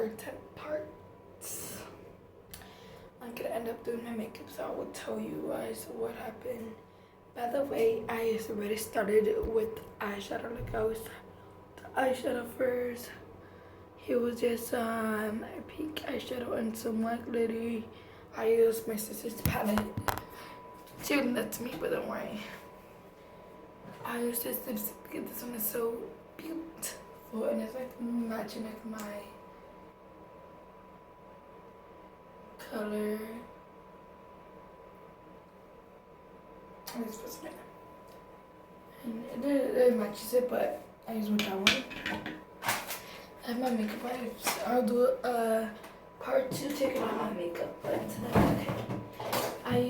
for 10 parts. I'm gonna end up doing my makeup, so I will tell you guys what happened. By the way, I already started with eyeshadow. Like I was the eyeshadow first. It was just a pink eyeshadow and some white glitter. I used my sister's palette. She wouldn't let me, but don't worry. I used this lipstick because this one is so beautiful and it's like matching like my color. This was it. And it matches it, but I use that one. I have my makeup wipes. I'll do part 2 taking off my makeup, but tonight, okay.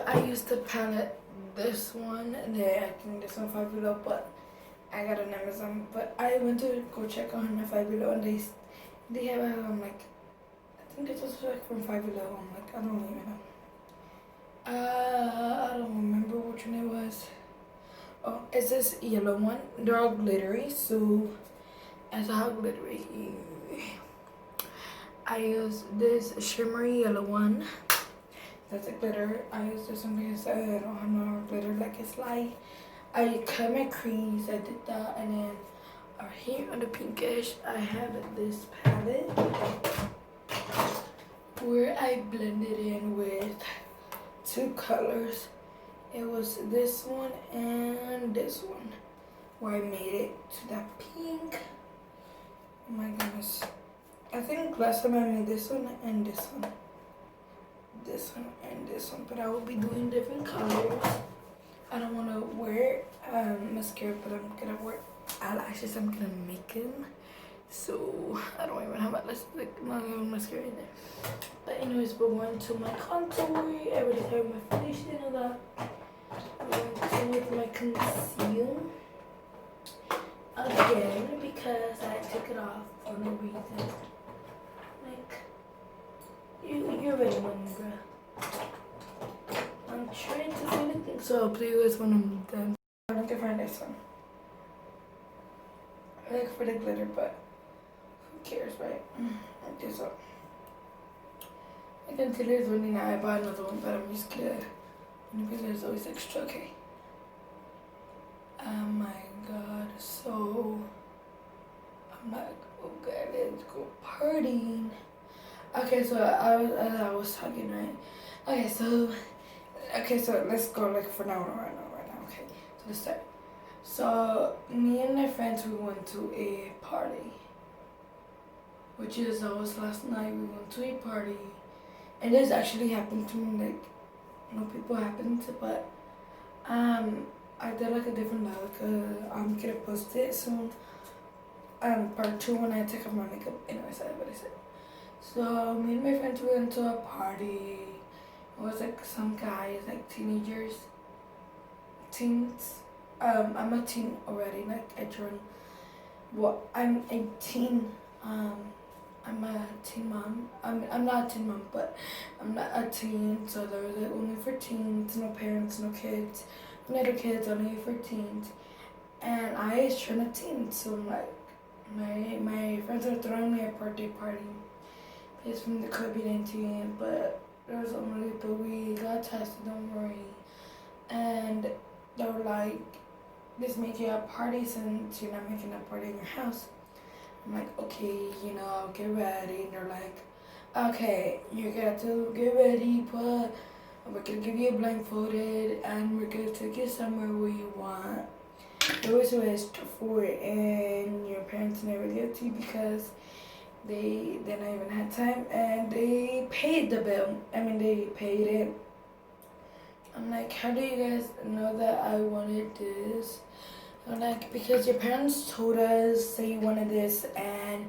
I used the palette, this one, and then I think this one Five Below, but I got on Amazon. But I went to go check on Five Below, and they have like, I think this was like from Five Below. I'm like, I don't even know. I don't remember which one it was. Oh, it's this yellow one. They're all glittery, so as how glittery. I use this shimmery yellow one. That's a glitter. I use this one because I don't have no glitter. Like it's light. I cut my crease. I did that, and then here on the pinkish, I have this palette where I blended in with 2 colors. It was this one and this one, where I made it to that pink. Oh my goodness. I think last time I made this one and this one. This one and this one, but I will be doing different colors. I don't want to wear mascara, but I'm gonna wear eyelashes. I'm gonna make them. So I don't even have eyelashes, like not even mascara in there. But anyways, we're going to my contour. I already have my foundation and all that. I'm going to with my conceal again because I took it off for no reason. Like you're ready when you bruh. I'm trying to find anything, so I'll play with when I'm done. I'm looking for this one. I like for the glitter, but who cares, right? Like this one. I can tell it's running out. I bought another one, but I'm just gonna, because there's always extra, okay. Oh my god, so I'm like, okay, let's go partying. Okay, so I was talking, right? Okay, so let's go like for now, right now, okay. So let's start. So me and my friends, we went to a party, which is always last night. We went to a party, and this actually happened to me. Like, no people happened to, but I did like a different look. I'm gonna post it soon. Part 2 when I take off my makeup. Anyways, that's what I said. So me and my friends went to a party. It was like some guys, like teenagers, teens. I'm a teen already. Like I turned. Well, I'm 18. I'm a teen mom. I'm not a teen mom, but I'm not a teen. So there was like only for teens, no parents, no kids, no little kids, only for teens. And I turned a teen, so like my friends are throwing me a birthday party. It's from the COVID-19, but there was only, but we got tested, don't worry. And they were like, just make you a party since you're not making a party in your house. I'm like, okay, I'll get ready. And they're like, okay, you got to get ready, but we're gonna give you blindfolded and we're gonna take you somewhere where you want. It was registered for it, and your parents never get to because they not even had time, and they paid the bill. I mean, they paid it. I'm like, how do you guys know that I wanted this? I'm like, because your parents told us that you wanted this, and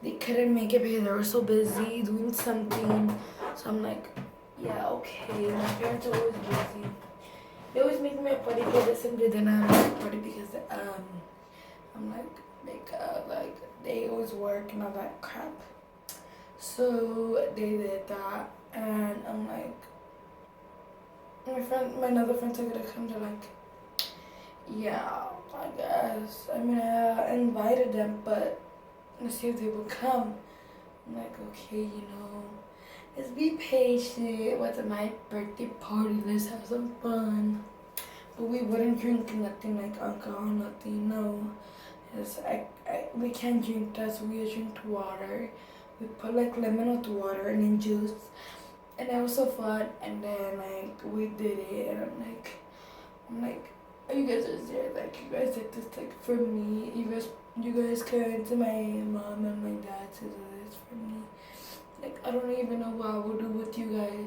they couldn't make it because they were so busy doing something. So I'm like, yeah, okay. My parents are always busy. They always make me a party, but they simply didn't have a party because I'm like they always work and all that crap. So they did that, and I'm like, my other friends are gonna come. They're like, yeah, I guess. I mean, I invited them, but let's see if they will come. I'm like, okay, let's be patient with my birthday party. Let's have some fun. But we wouldn't drink nothing like alcohol, nothing, no. We can't drink that, so we drink water. We put like lemon with water and then juice. And that was so fun. And then like we did it, and I'm like, oh, you guys are there. Like you guys did this like for me. You guys came to my mom and my dad to do this for me. Like I don't even know what I would do with you guys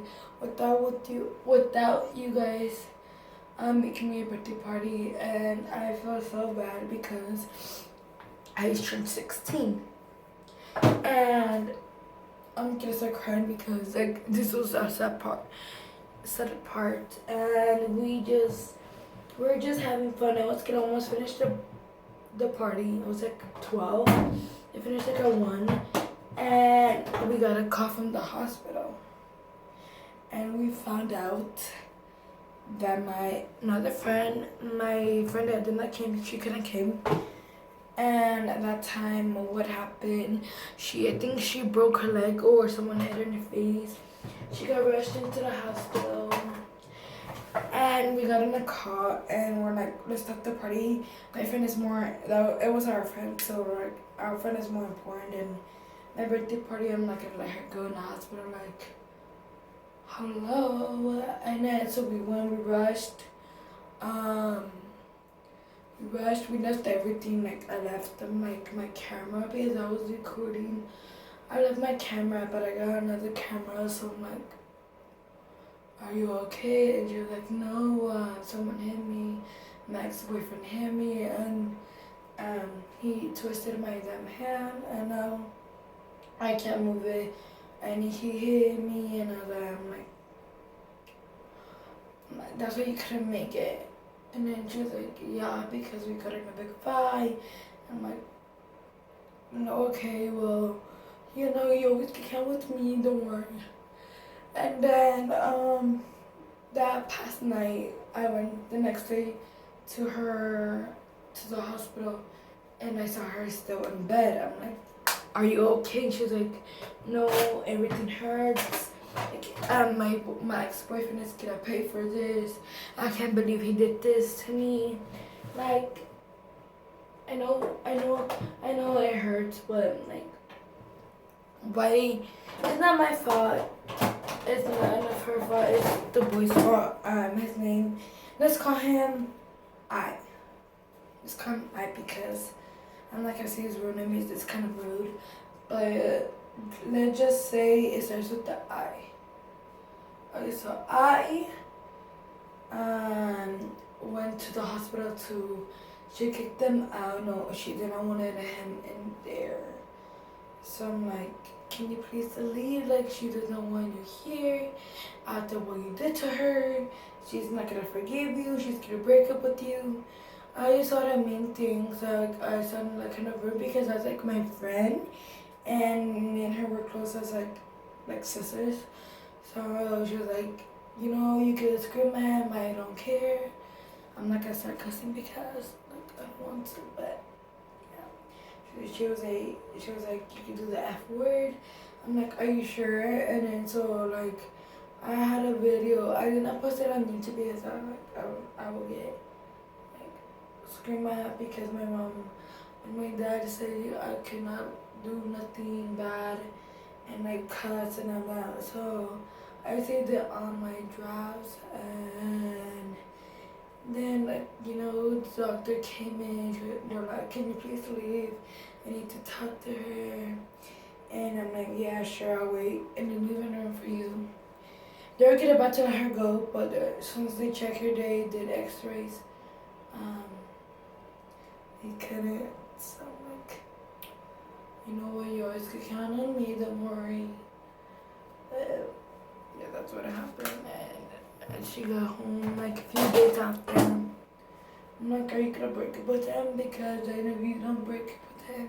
without you guys making me a birthday party. And I feel so bad because I just turned 16, and I'm gonna start crying because like this was a sad part, and we're just having fun. I was gonna almost finish the party. It was like 12. It finished like at 1, and we got a call from the hospital, and we found out that my friend that did not came, she couldn't came. And at that time, what happened? I think she broke her leg or someone hit her in the face. She got rushed into the hospital. And we got in the car and we're like, let's stop the party. My friend is it was our friend, so we're like, our friend is more important. And my birthday party, I'm not gonna let her go in the hospital. Like, hello. And then so we rushed. We left everything. Like I left my camera because I was recording. I left my camera, but I got another camera, so I'm like, are you okay? And she was like, no, someone hit me. My ex-boyfriend hit me, and he twisted my damn hand, and now I can't move it. And he hit me, and I'm like, that's why you couldn't make it. And then she was like, yeah, because we got in a big fight. I'm like, no, okay, well, you always can count with me, don't worry. And then that past night, I went the next day to the hospital, and I saw her still in bed. I'm like, are you okay? And she was like, no, everything hurts. Like, my ex-boyfriend is gonna pay for this. I can't believe he did this to me. Like, I know it hurts, but like, why? It's not my fault. It's not enough her fault. It's the boy's fault. His name. Let's call him I. Let's call him I because I'm not gonna say his real name. It's kind of rude, but let's just say it starts with the I. Okay, so I went to the hospital she kicked them out. No, she didn't want him in there. So I'm like, can you please leave? Like, she doesn't want you here. After what you did to her, she's not gonna forgive you. She's gonna break up with you. I just saw the main things. Like, I sounded like kind of rude because I was like my friend, and me and her were close as like sisters. So she was like, you could scream at him. I don't care. I'm not gonna start cussing because like I don't want to, but yeah. She was like, you can do the F word. I'm like, are you sure? And then so like, I had a video. I did not post it on YouTube because I will get like screamed at because my mom and my dad said I cannot do nothing bad and like cuss and all that. So I saved it on my drafts, and then the doctor came in. They're like, can you please leave? I need to talk to her. And I'm like, yeah, sure, I'll wait. And then leave in room for you. They were about to let her go, but as soon as they checked her, they did x-rays. They couldn't. So I'm like, you know what, you always could count on me, don't worry. Yeah, that's what happened, and she got home like a few days after. I'm like, are you gonna break up with him? Because I know if you don't break up with him,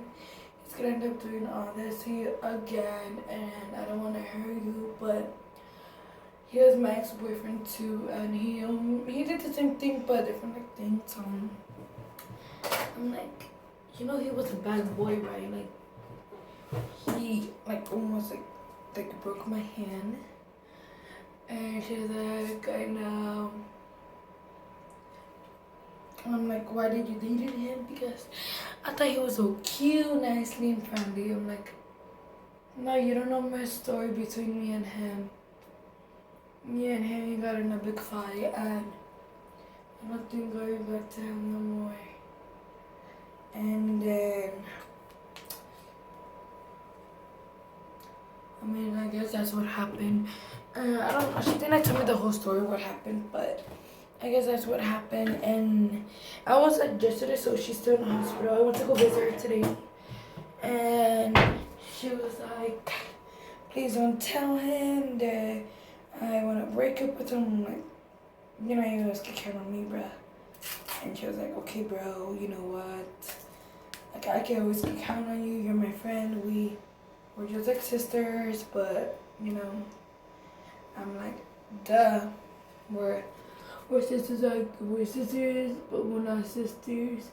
he's gonna end up doing all this to you again, and I don't want to hurt you, but he was my ex-boyfriend too, and he did the same thing, but different like things. So I'm like, he was a bad boy, right? Like, he like almost like broke my hand. And she's like, I know. I'm like, why did you date him? Because I thought he was so cute, nicely and friendly. I'm like, no, you don't know my story between me and him. Me and him got in a big fight, and I'm not going back to him no more. And then, I mean, I guess that's what happened. I don't know. She didn't tell me the whole story what happened, but I guess that's what happened. And I was adjusted, so she's still in the hospital. I went to go visit her today, and she was like, please don't tell him that I want to break up with him. I'm like, you know, you guys can count on me, bruh. And she was like, okay, bro, you know what? Like, I can always count on you. You're my friend. We're just like sisters, but, you know, I'm like, duh. We're sisters, but we're not sisters.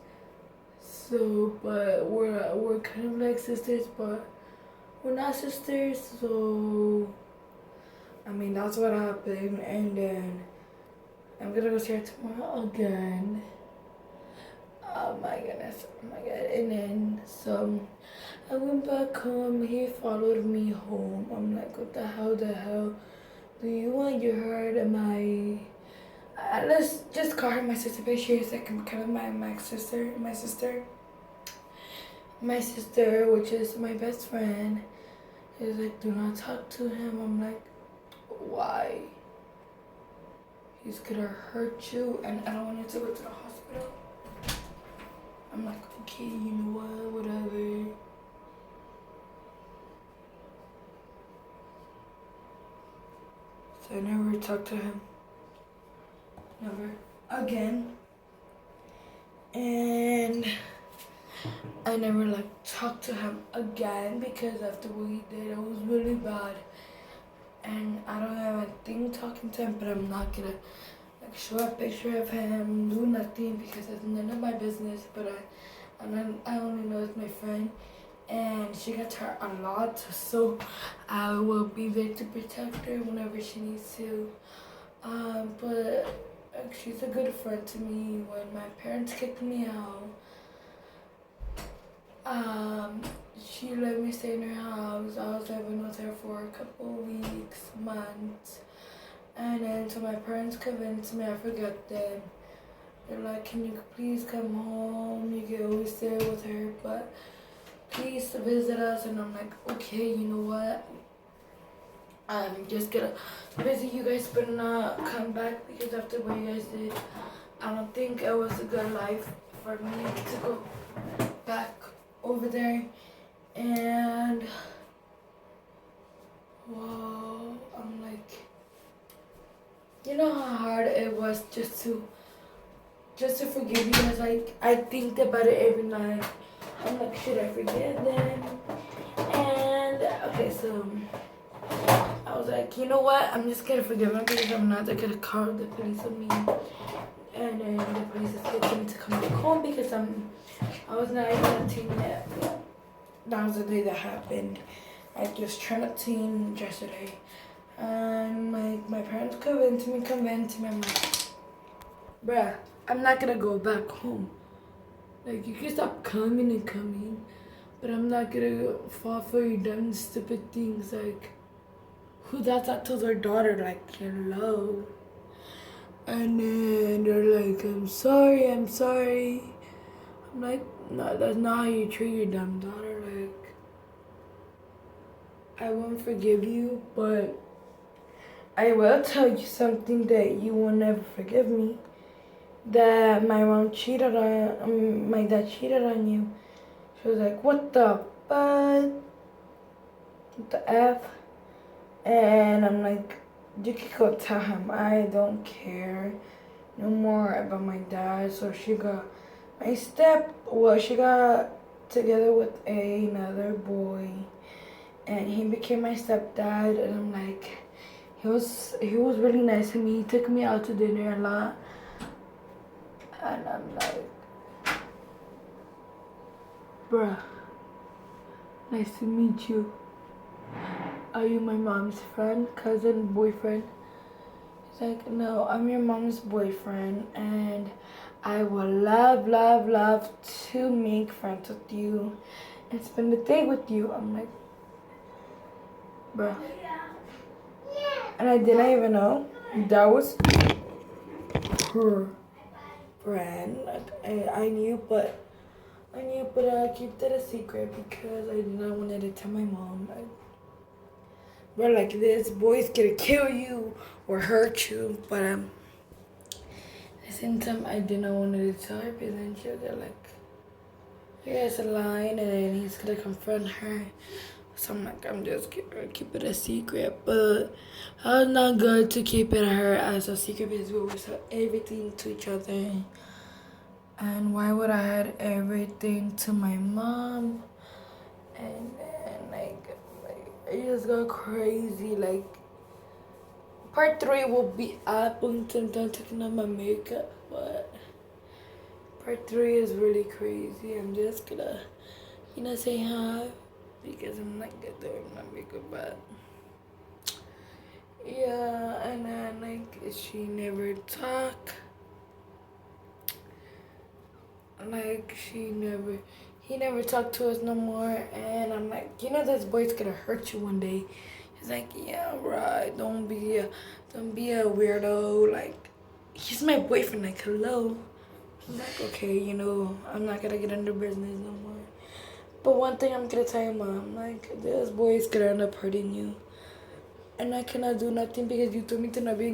So, but we're kind of like sisters, but we're not sisters. So, I mean, that's what happened. And then I'm gonna go see her tomorrow again. Oh my goodness, oh my god. And then, so I went back home. He followed me home. I'm like, what the hell do you want? You heard? Let's just call her my sister, but she's like kind of my sister, which is my best friend. He's like, do not talk to him. I'm like, why? He's gonna hurt you, and I don't want you to go to the hospital. I'm like, okay, you know what, whatever. So I never talked to him. Never again. And I never like talked to him again because after what he did, it was really bad. And I don't have a thing talking to him, but I'm not gonna like show a picture of him, do nothing because it's none of my business. But I only know it's my friend, and she gets hurt a lot, so I will be there to protect her whenever she needs to. But like, she's a good friend to me. When my parents kicked me out, she let me stay in her house. I was living with her for a couple weeks, months. And then so my parents convinced me I forgot them. They're like, can you please come home? You can always stay with her, but please visit us. And I'm like, okay, you know what? I'm just gonna visit you guys, but not come back because after what you guys did, I don't think it was a good life for me to go back over there. And whoa, I'm like, you know how hard it was just to forgive you guys. Like, I think about it every night. I'm like, should I forgive them? And okay, so I was like, you know what? I'm just gonna forgive them because I'm not gonna call the police on me. And then the police is getting me to come back home because I was not even a teen yet. That was the day that happened. I just turned 18 yesterday. And my parents convinced me. I'm like, bruh, I'm not gonna go back home. Like, you can stop coming, but I'm not gonna fall for your dumb, stupid things. Like, who does that to their daughter? Like, hello. And then they're like, I'm sorry. I'm like, no, that's not how you treat your dumb daughter. Like, I won't forgive you, but I will tell you something that you will never forgive me. That my mom cheated on, my dad cheated on you. She was like, what the fuck? What the F? And I'm like, you can go tell him I don't care no more about my dad. So she got she got together with another boy, and he became my stepdad. And I'm like, he was really nice to me. He took me out to dinner a lot. And I'm like, bruh, Nice to meet you. Are you my mom's friend, cousin, boyfriend? He's like, no, I'm your mom's boyfriend, and I would love to make friends with you and spend the day with you. I'm like, bruh. And I didn't even know that was her friend. I knew, but I kept it a secret because I did not want to tell my mom. Bro, like, this boy's gonna kill you or hurt you, but at the same time I did not want to tell her because then she'll get like, here's a line, and then he's gonna confront her. So I'm like, I'm just gonna keep it a secret, but it's not good to keep it her as a secret because we always have everything to each other. And why would I hide everything to my mom? And then like it just got crazy. Like, part 3 will be up until I'm taking off my makeup, but part 3 is really crazy. I'm just gonna, say hi because I'm not good doing my makeup, but yeah. And then like she never talk. Like he never talked to us no more. And I'm like, this boy's gonna hurt you one day. He's like, yeah, right. Don't be a weirdo. Like, he's my boyfriend. Like, hello. I'm like, okay, I'm not gonna get into business no more. But one thing I'm gonna tell your mom, like, this boy is gonna end up hurting you. And I cannot do nothing because you told me to not be